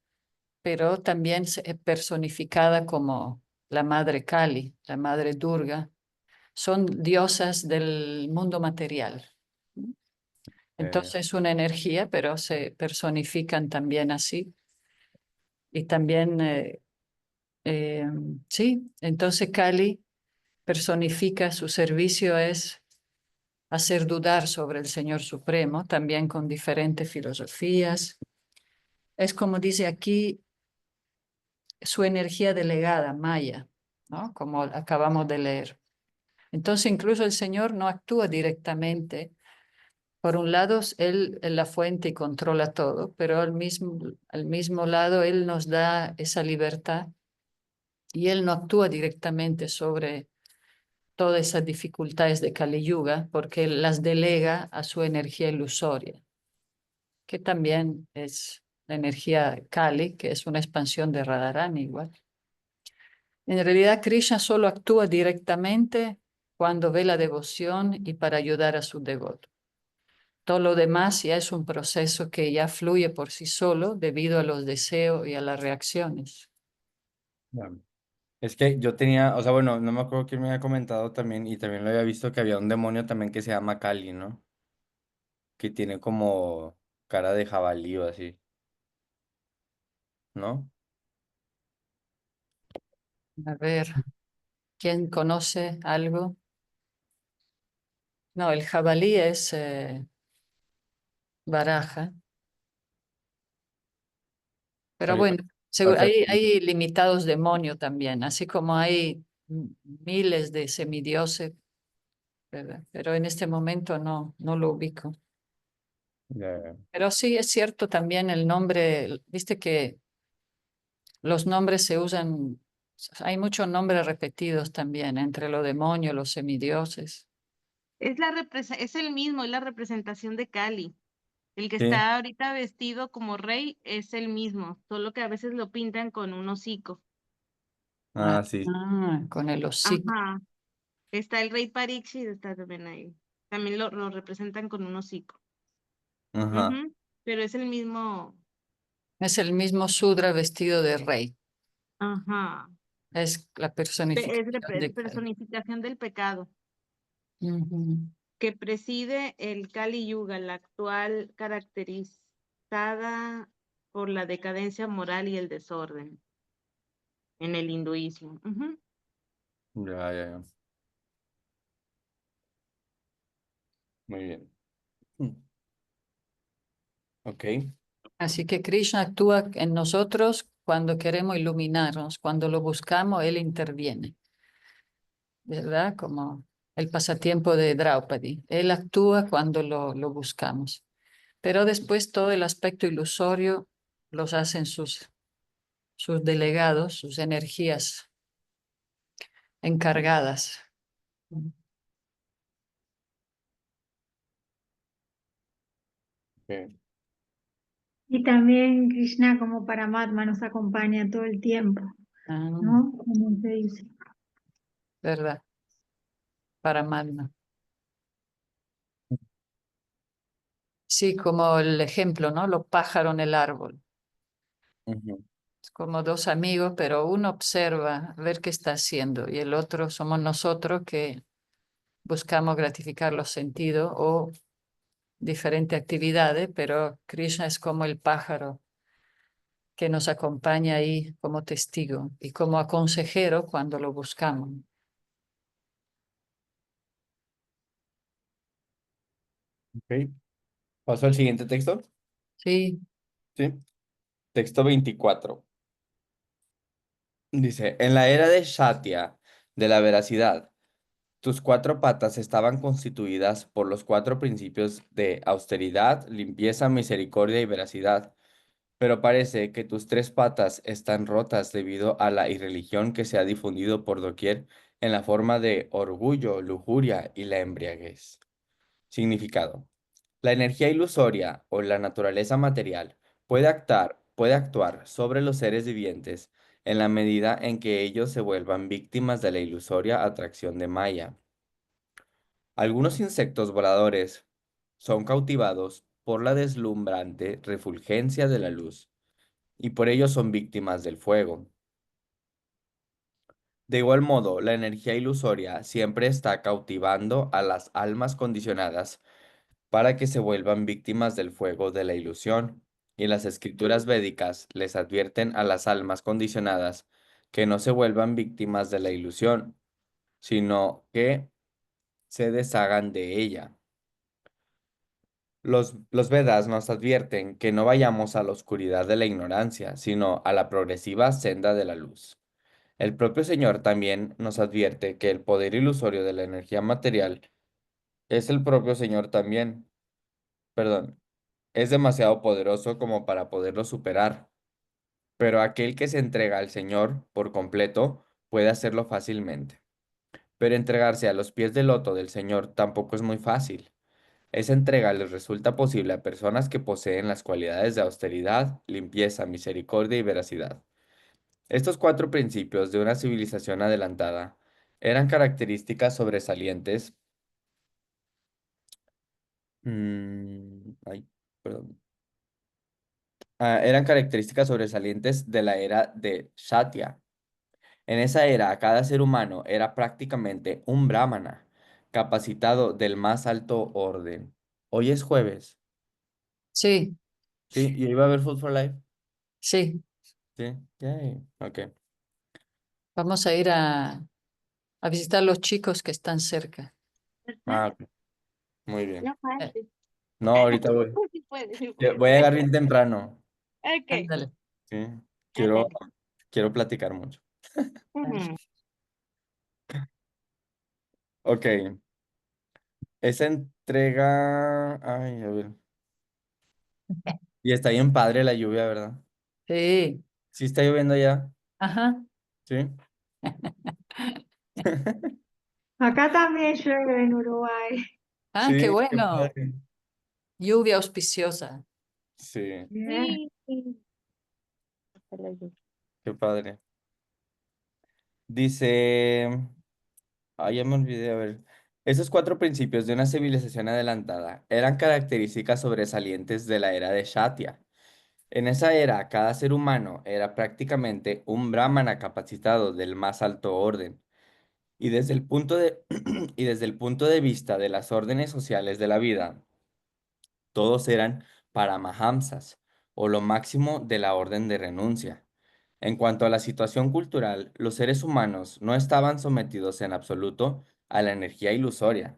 pero también personificada como la madre Kali, la madre Durga. Son diosas del mundo material. Eh, Entonces una energía, pero se personifican también así. Y también, eh, sí, entonces Kali personifica, su servicio es hacer dudar sobre el Señor Supremo, también con diferentes filosofías. Es como dice aquí, su energía delegada, Maya, ¿no? Como acabamos de leer. Entonces, incluso el Señor no actúa directamente. Por un lado, Él es la fuente y controla todo, pero al mismo lado, Él nos da esa libertad y Él no actúa directamente sobre todas esas dificultades de Kali Yuga porque Él las delega a su energía ilusoria, que también es la energía Kali, que es una expansión de Radharani igual. En realidad, Krishna solo actúa directamente cuando ve la devoción y para ayudar a su devoto. Todo lo demás ya es un proceso que ya fluye por sí solo debido a los deseos y a las reacciones. ya. Es que yo tenía, o sea, bueno, no me acuerdo quién me había comentado también, y también lo había visto que había un demonio también que se llama Cali, ¿no? Que tiene como cara de jabalí o así, ¿no? A ver, ¿quién conoce algo? No, el jabalí es Baraja. Pero Pero yo, bueno, o sea, hay limitados demonios también, así como hay miles de semidioses, ¿verdad? Pero en este momento no lo ubico. ya, Pero sí es cierto también el nombre, viste que los nombres se usan, hay muchos nombres repetidos también entre los demonios, los semidioses. Es el mismo, es la representación de Cali. El que sí, está ahorita vestido como rey es el mismo, solo que a veces lo pintan con un hocico. Ah, ah, sí, con el hocico. Ajá. Está el rey Parikshit, está también ahí. También lo representan con un hocico. ajá, Ujú. Pero es el mismo. Es el mismo Sudra vestido de rey. Ajá. Es la Es personificación de Kali. personificación del pecado. Ujú. que preside el Kali Yuga, la actual caracterizada por la decadencia moral y el desorden en el hinduismo. Ujú. Ya, ya, ya. Muy bien. Ok. Así que Krishna actúa en nosotros cuando queremos iluminarnos, cuando lo buscamos, él interviene, ¿verdad? Como el pasatiempo de Draupadi. Él actúa cuando lo buscamos. Pero después todo el aspecto ilusorio los hacen sus delegados, sus energías encargadas. Ok. Y también Krishna como Paramatma nos acompaña todo el tiempo, Ah, ¿no? Como se dice. ¿verdad? Paramatma. Sí, como el ejemplo, ¿no? Los pájaros en el árbol. Ujú. Es como dos amigos, pero uno observa a ver qué está haciendo y el otro somos nosotros que buscamos gratificar los sentidos o diferentes actividades, pero Krishna es como el pájaro que nos acompaña ahí como testigo y como consejero cuando lo buscamos. Ok. ¿Paso al siguiente texto? Sí, Sí. Texto 24. Dice, en la era de Shatya, de la veracidad, tus cuatro patas estaban constituidas por los cuatro principios de austeridad, limpieza, misericordia y veracidad. Pero parece que tus tres patas están rotas debido a la irreligión que se ha difundido por doquier en la forma de orgullo, lujuria y la embriaguez. Significado. La energía ilusoria o la naturaleza material puede actuar sobre los seres vivientes en la medida en que ellos se vuelvan víctimas de la ilusoria atracción de Maya. Algunos insectos voladores son cautivados por la deslumbrante refulgencia de la luz y por ello son víctimas del fuego. De igual modo, la energía ilusoria siempre está cautivando a las almas condicionadas para que se vuelvan víctimas del fuego de la ilusión, y las escrituras védicas les advierten a las almas condicionadas que no se vuelvan víctimas de la ilusión, sino que se deshagan de ella. Los Vedas nos advierten que no vayamos a la oscuridad de la ignorancia, sino a la progresiva senda de la luz. El propio Señor también nos advierte que el poder ilusorio de la energía material es el propio Señor también, perdón, es demasiado poderoso como para poderlo superar, pero aquel que se entrega al Señor por completo puede hacerlo fácilmente. Pero entregarse a los pies del loto del Señor tampoco es muy fácil. Esa entrega les resulta posible a personas que poseen las cualidades de austeridad, limpieza, misericordia y veracidad. Estos cuatro principios de una civilización adelantada eran características sobresalientes. Ay, perdón. Eran características sobresalientes de la era de Satya. En esa era, cada ser humano era prácticamente un brahmana, capacitado del más alto orden. Hoy es jueves, sí, ¿sí? ¿Y iba a haber Food for Life? sí. Sí, yay, ok. Vamos a ir a visitar los chicos que están cerca. ¿Verdad? Ah, ok, muy bien. No faltes. No, ahorita voy. Sí puedes, sí Voy a puedes. llegar bien temprano. Ok, Ándale. Sí, quiero, ándale. quiero platicar mucho. Ujú. Ok, esa entrega. Ay, a ver. Y está bien padre la lluvia, ¿verdad? Sí, Sí está lloviendo ya. ajá. Sí. Acá también llueve en Uruguay. Ah, qué Sí, qué bueno. padre. Lluvia auspiciosa. Sí, Bien. Sí. Ojalá yo. qué padre. Dice. Ay, ya me olvidé, a ver. Esos cuatro principios de una civilización adelantada eran características sobresalientes de la era de Shatya. En esa era, cada ser humano era prácticamente un brahmana capacitado del más alto orden. Y desde el punto de, y desde el punto de vista de las órdenes sociales de la vida, todos eran paramahamsas, o lo máximo de la orden de renuncia. En cuanto a la situación cultural, los seres humanos no estaban sometidos en absoluto a la energía ilusoria.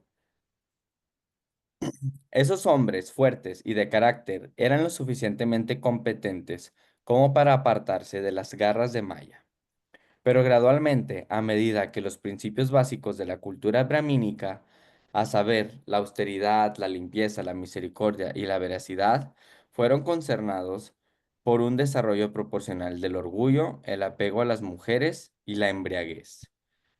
Esos hombres fuertes y de carácter eran lo suficientemente competentes como para apartarse de las garras de Maya. Pero gradualmente, a medida que los principios básicos de la cultura brahmínica, a saber, la austeridad, la limpieza, la misericordia y la veracidad, fueron concernados por un desarrollo proporcional del orgullo, el apego a las mujeres y la embriaguez.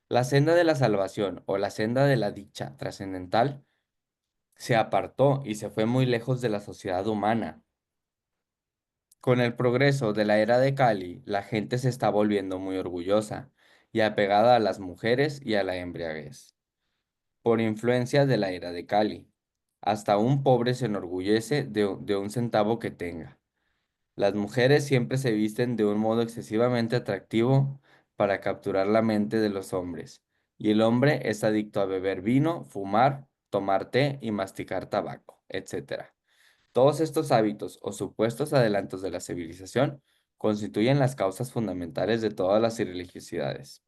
La senda de la salvación o la senda de la dicha trascendental se apartó y se fue muy lejos de la sociedad humana. Con el progreso de la era de Cali, la gente se está volviendo muy orgullosa y apegada a las mujeres y a la embriaguez. Por influencia de la era de Cali, hasta un pobre se enorgullece de un centavo que tenga. Las mujeres siempre se visten de un modo excesivamente atractivo para capturar la mente de los hombres, y el hombre es adicto a beber vino, fumar, tomar té y masticar tabaco, etc. Todos estos hábitos o supuestos adelantos de la civilización constituyen las causas fundamentales de todas las irreligiosidades,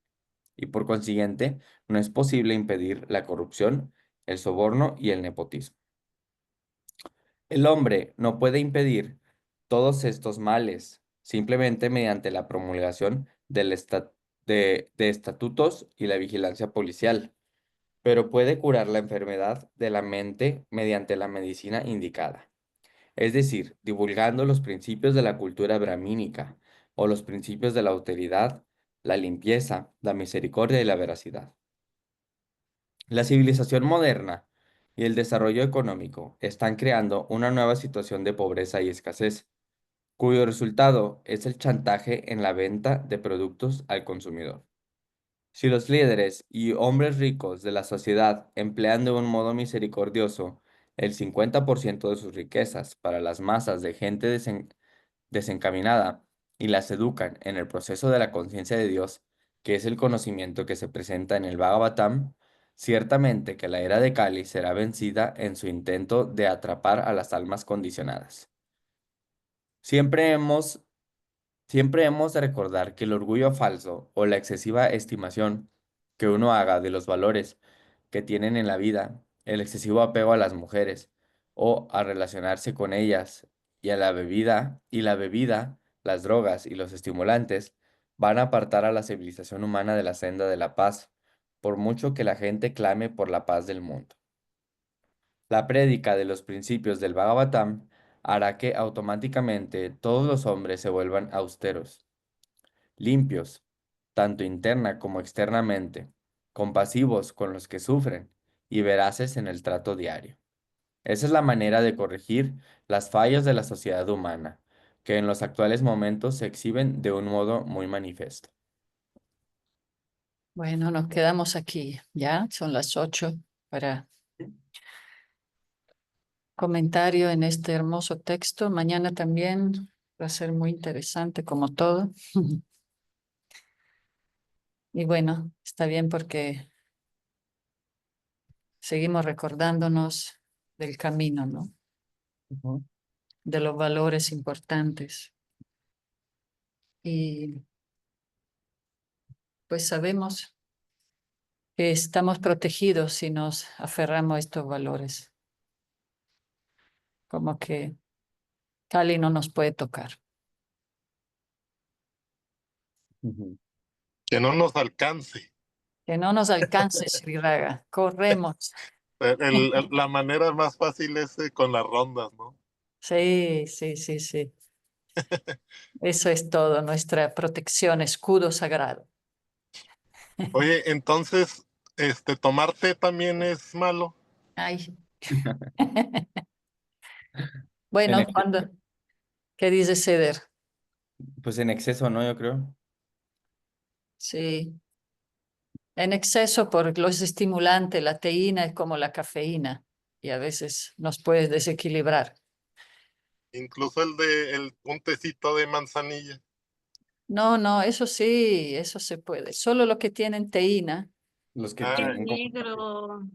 y por consiguiente no es posible impedir la corrupción, el soborno y el nepotismo. El hombre no puede impedir todos estos males simplemente mediante la promulgación de estatutos y la vigilancia policial, pero puede curar la enfermedad de la mente mediante la medicina indicada, es decir, divulgando los principios de la cultura brahmínica o los principios de la austeridad, la limpieza, la misericordia y la veracidad. La civilización moderna y el desarrollo económico están creando una nueva situación de pobreza y escasez, cuyo resultado es el chantaje en la venta de productos al consumidor. Si los líderes y hombres ricos de la sociedad emplean de un modo misericordioso el 50% de sus riquezas para las masas de gente desencaminada y las educan en el proceso de la conciencia de Dios, que es el conocimiento que se presenta en el Bhagavatam, ciertamente que la era de Kali será vencida en su intento de atrapar a las almas condicionadas. Siempre hemos, siempre hemos de recordar que el orgullo falso o la excesiva estimación que uno haga de los valores que tienen en la vida, el excesivo apego a las mujeres o a relacionarse con ellas y a la bebida, las drogas y los estimulantes van a apartar a la civilización humana de la senda de la paz, por mucho que la gente clame por la paz del mundo. La prédica de los principios del Bhagavatam hará que automáticamente todos los hombres se vuelvan austeros, limpios, tanto interna como externamente, compasivos con los que sufren y veraces en el trato diario. Esa es la manera de corregir las fallas de la sociedad humana, que en los actuales momentos se exhiben de un modo muy manifiesto. Bueno, nos quedamos aquí, ¿ya? Son las 8 para comentario en este hermoso texto. Mañana también va a ser muy interesante, como todo. Y bueno, está bien porque seguimos recordándonos del camino, ¿no? Ujú. De los valores importantes. Y pues sabemos que estamos protegidos si nos aferramos a estos valores. Como que Cali no nos puede tocar. Ujú. Que no nos alcance. Que no nos alcance, Sri Raga. Corremos. La manera más fácil es con las rondas, ¿no? Sí, sí, sí, sí. Eso es todo, nuestra protección, escudo sagrado. Oye, entonces, tomar té también es malo. Ay. En Bueno, ex- cuando, ¿qué dice Ceder? pues en exceso, ¿no? Yo creo. Sí, en exceso por los estimulantes, la teína es como la cafeína y a veces nos puede desequilibrar. Incluso un tecito de manzanilla. No, no, eso sí, eso se puede. Solo lo que tienen teína Los que Ah, tienen como Negro,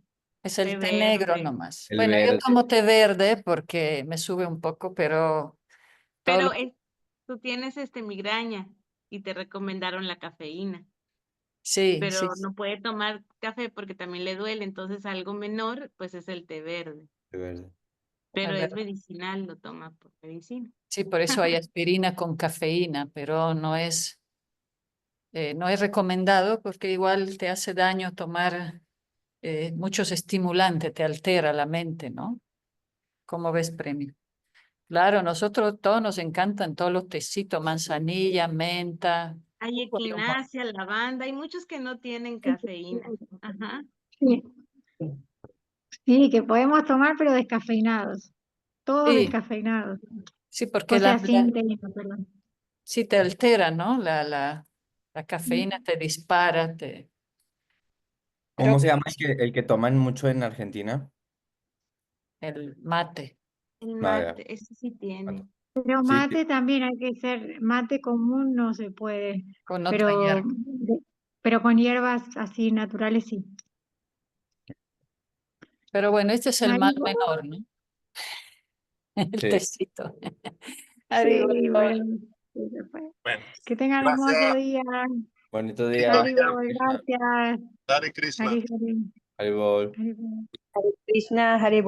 Es el té té negro verde. nomás. el Bueno, yo verde. tomo té verde porque me sube un poco, pero todo Pero lo que- tú tienes migraña y te recomendaron la cafeína, sí, sí, pero no puede tomar café porque también le duele, entonces algo menor, pues es el té verde. El verde. Pero a es ver, medicinal, lo toma por medicina. sí, por eso hay aspirina con cafeína, pero no es recomendado porque igual te hace daño tomar muchos estimulantes, te altera la mente, ¿no? ¿Cómo ves, Premio? Claro, nosotros todos nos encantan todos los tecitos, manzanilla, menta. Hay Uy, equinacia, lavanda, hay muchos que no tienen cafeína. Ajá. Sí, sí, que podemos tomar, pero descafeinados. Todos sí, descafeinados. sí, porque O sea, sin teína, perdón. sí te altera, ¿no? La Mm. cafeína te dispara, ¿Cómo pero se llama el que toman mucho en Argentina? el mate. El Ah, ya. mate, ese sí tiene. Pero Sí, mate también hay que ser, mate común no se puede, Con otra pero, hierba. pero con hierbas así naturales sí. Pero bueno, este es el mal Haribol, menor, ¿no? El sí. tecito. sí, Haribol. bueno, sí se puede. bueno, Que tengan un hermoso gracias. día. Bonito día. Gracias, Haribol, Krishna. gracias. Hare Krishna. Hari, Hari, Haribol. Haribol. Krishna, Hare